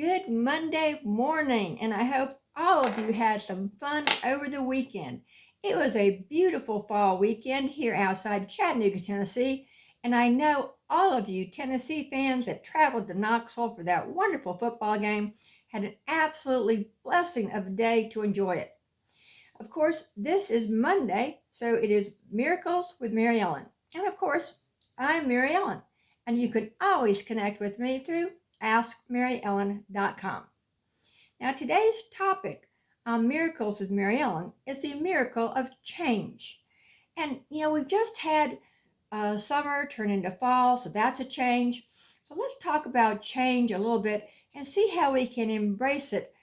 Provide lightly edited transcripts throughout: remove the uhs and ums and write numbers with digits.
Good Monday morning, and I hope all of you had some fun over the weekend. It was a beautiful fall weekend here outside Chattanooga, Tennessee, and I know all of you Tennessee fans that traveled to Knoxville for that wonderful football game had an absolutely blessing of a day to enjoy it. Of course, this is Monday, so it is Miracles with Mary Ellen. And of course, I'm Mary Ellen, and you can always connect with me through AskMaryEllen.com. Now, today's topic on Miracles with Mary Ellen is the miracle of change. And, we've just had summer turn into fall, so that's a change. So let's talk about change a little bit and see how we can embrace it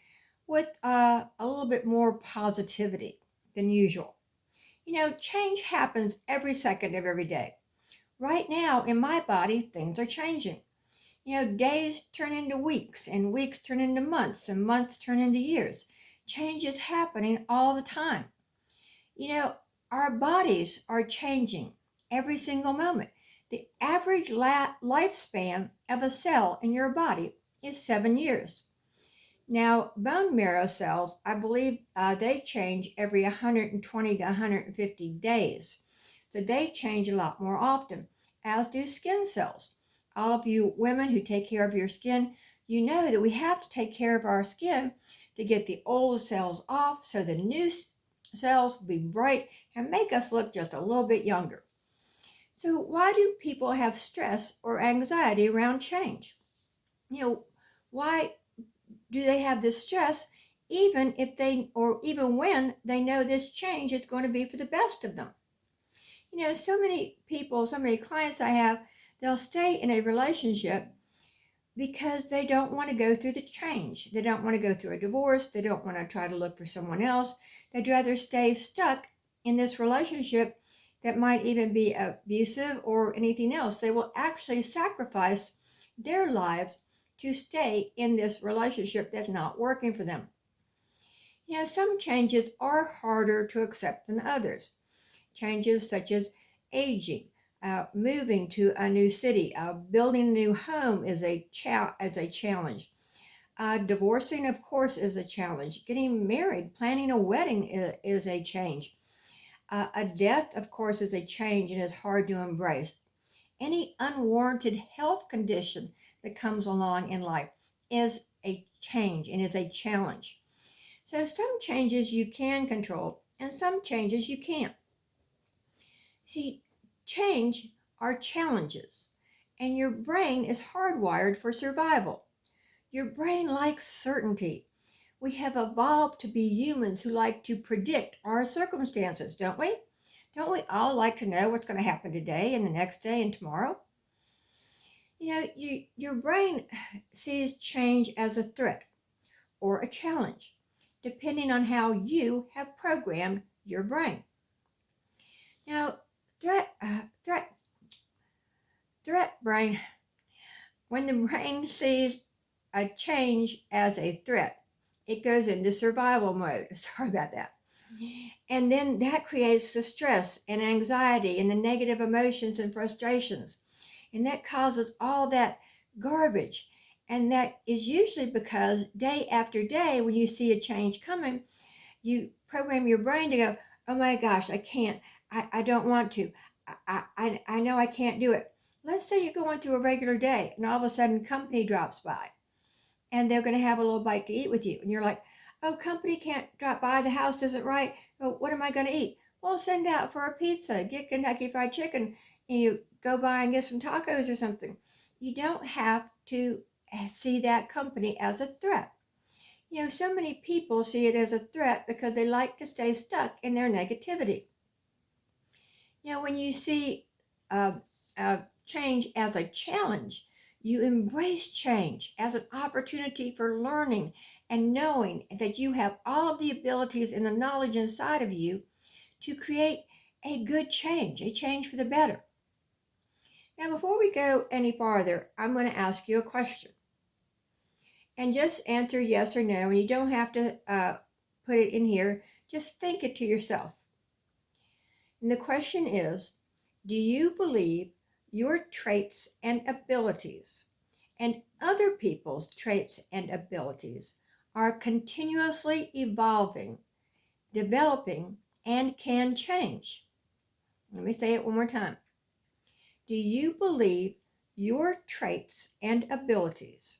with a little bit more positivity than usual. Change happens every second of every day. Right now, in my body, things are changing. Days turn into weeks, and weeks turn into months, and months turn into years. Change is happening all the time. Our bodies are changing every single moment. The average lifespan of a cell in your body is 7 years. Now, bone marrow cells, I believe they change every 120 to 150 days. So they change a lot more often, as do skin cells. All of you women who take care of your skin, you know that we have to take care of our skin to get the old cells off so the new cells will be bright and make us look just a little bit younger. So why do people have stress or anxiety around change? Why do they have this stress even when they know this change is going to be for the best of them? So many people, so many clients I have, they'll stay in a relationship because they don't want to go through the change. They don't want to go through a divorce. They don't want to try to look for someone else. They'd rather stay stuck in this relationship that might even be abusive or anything else. They will actually sacrifice their lives to stay in this relationship that's not working for them. Some changes are harder to accept than others. Changes such as aging, moving to a new city, building a new home is a challenge. Divorcing, of course, is a challenge. Getting married, planning a wedding is a change. A death, of course, is a change and is hard to embrace. Any unwarranted health condition that comes along in life is a change and is a challenge. So some changes you can control and some changes you can't. See, change are challenges, and your brain is hardwired for survival. Your brain likes certainty. We have evolved to be humans who like to predict our circumstances, don't we? Don't we all like to know what's going to happen today and the next day and tomorrow? Your brain sees change as a threat or a challenge, depending on how you have programmed your brain. Now, threat brain, when the brain sees a change as a threat, it goes into survival mode. Sorry about that. And then that creates the stress and anxiety and the negative emotions and frustrations. And that causes all that garbage. And that is usually because day after day, when you see a change coming, you program your brain to go, oh my gosh, I can't. I don't want to. I know I can't do it. Let's say you're going through a regular day and all of a sudden company drops by and they're going to have a little bite to eat with you. And you're like, oh, company can't drop by. The house isn't right. Well, what am I going to eat? Well, send out for a pizza, get Kentucky Fried Chicken, and you go by and get some tacos or something. You don't have to see that company as a threat. So many people see it as a threat because they like to stay stuck in their negativity. When you see change as a challenge, you embrace change as an opportunity for learning and knowing that you have all of the abilities and the knowledge inside of you to create a good change, a change for the better. Now, before we go any farther, I'm going to ask you a question. And just answer yes or no, and you don't have to put it in here. Just think it to yourself. And the question is, do you believe your traits and abilities and other people's traits and abilities are continuously evolving, developing, and can change. Let me say it one more time. Do you believe your traits and abilities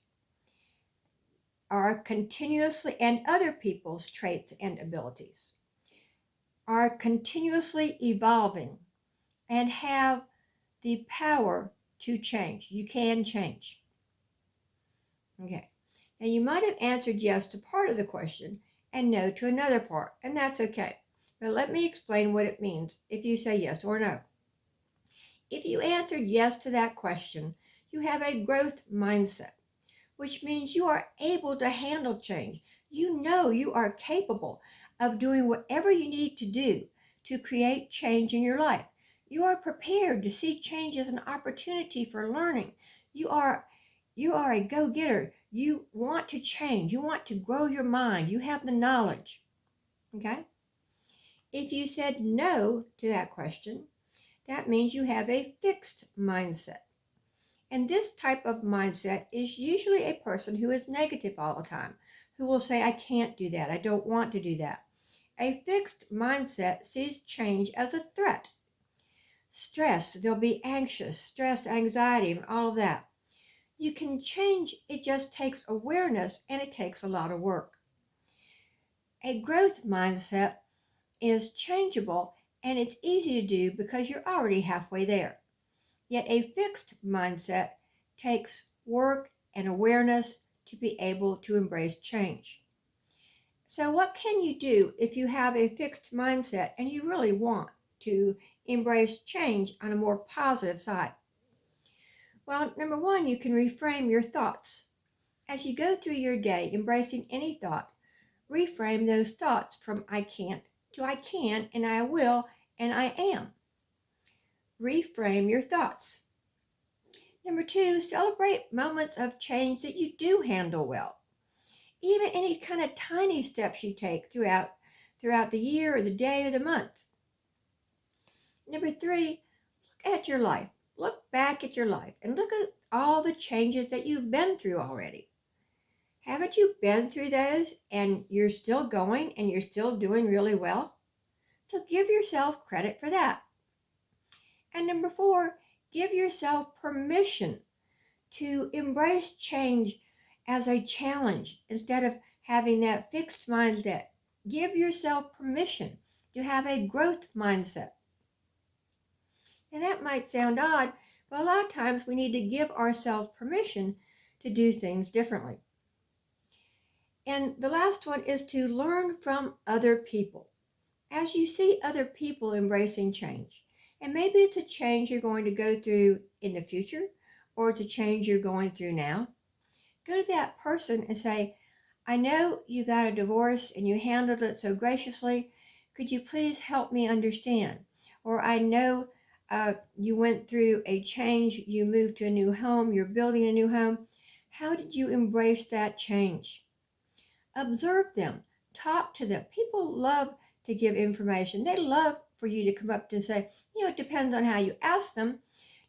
are continuously, and other people's traits and abilities are continuously evolving and have the power to change? You can change. Okay. Now you might have answered yes to part of the question and no to another part, and that's okay. But let me explain what it means if you say yes or no. If you answered yes to that question, you have a growth mindset, which means you are able to handle change. You know you are capable of doing whatever you need to do to create change in your life. You are prepared to see change as an opportunity for learning. You are a go-getter. You want to change. You want to grow your mind. You have the knowledge. Okay? If you said no to that question, that means you have a fixed mindset. And this type of mindset is usually a person who is negative all the time, who will say, I can't do that. I don't want to do that. A fixed mindset sees change as a threat. Stress, they'll be anxious, stress, anxiety, and all of that. You can change, it just takes awareness and it takes a lot of work. A growth mindset is changeable and it's easy to do because you're already halfway there. Yet a fixed mindset takes work and awareness to be able to embrace change. So what can you do if you have a fixed mindset and you really want to embrace change on a more positive side? Well, number one, you can reframe your thoughts. As you go through your day, embracing any thought, reframe those thoughts from I can't to I can and I will and I am. Reframe your thoughts. Number two, celebrate moments of change that you do handle well. Even any kind of tiny steps you take throughout the year or the day or the month. Number three, look at your life. Look back at your life and look at all the changes that you've been through already. Haven't you been through those and you're still going and you're still doing really well? So give yourself credit for that. And number four, give yourself permission to embrace change as a challenge instead of having that fixed mindset. Give yourself permission to have a growth mindset. And that might sound odd, but a lot of times we need to give ourselves permission to do things differently. And the last one is to learn from other people. As you see other people embracing change, and maybe it's a change you're going to go through in the future, or it's a change you're going through now, go to that person and say, I know you got a divorce and you handled it so graciously. Could you please help me understand? Or I know you went through a change. You moved to a new home. You're building a new home. How did you embrace that change? Observe them. Talk to them. People love to give information. They love for you to come up and say, it depends on how you ask them.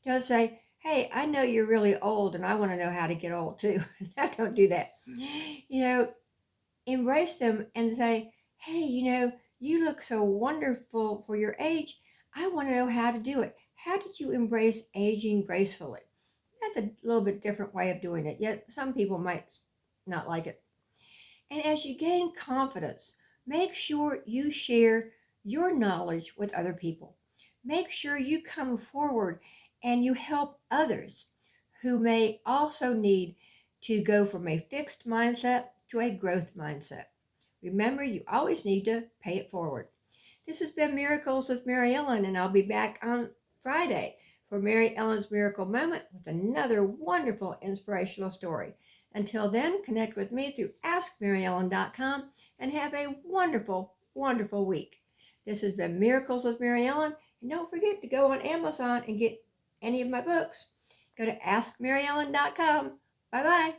Don't say, hey, I know you're really old and I want to know how to get old too. No, don't do that. Embrace them and say, hey, you look so wonderful for your age. I want to know how to do it. How did you embrace aging gracefully? That's a little bit different way of doing it, yet some people might not like it. And as you gain confidence, make sure you share your knowledge with other people. Make sure you come forward and you help others who may also need to go from a fixed mindset to a growth mindset. Remember, you always need to pay it forward. This has been Miracles with Mary Ellen, and I'll be back on Friday for Mary Ellen's Miracle Moment with another wonderful inspirational story. Until then, connect with me through AskMaryEllen.com and have a wonderful, wonderful week. This has been Miracles with Mary Ellen, and don't forget to go on Amazon and get any of my books. Go to AskMaryEllen.com. Bye-bye.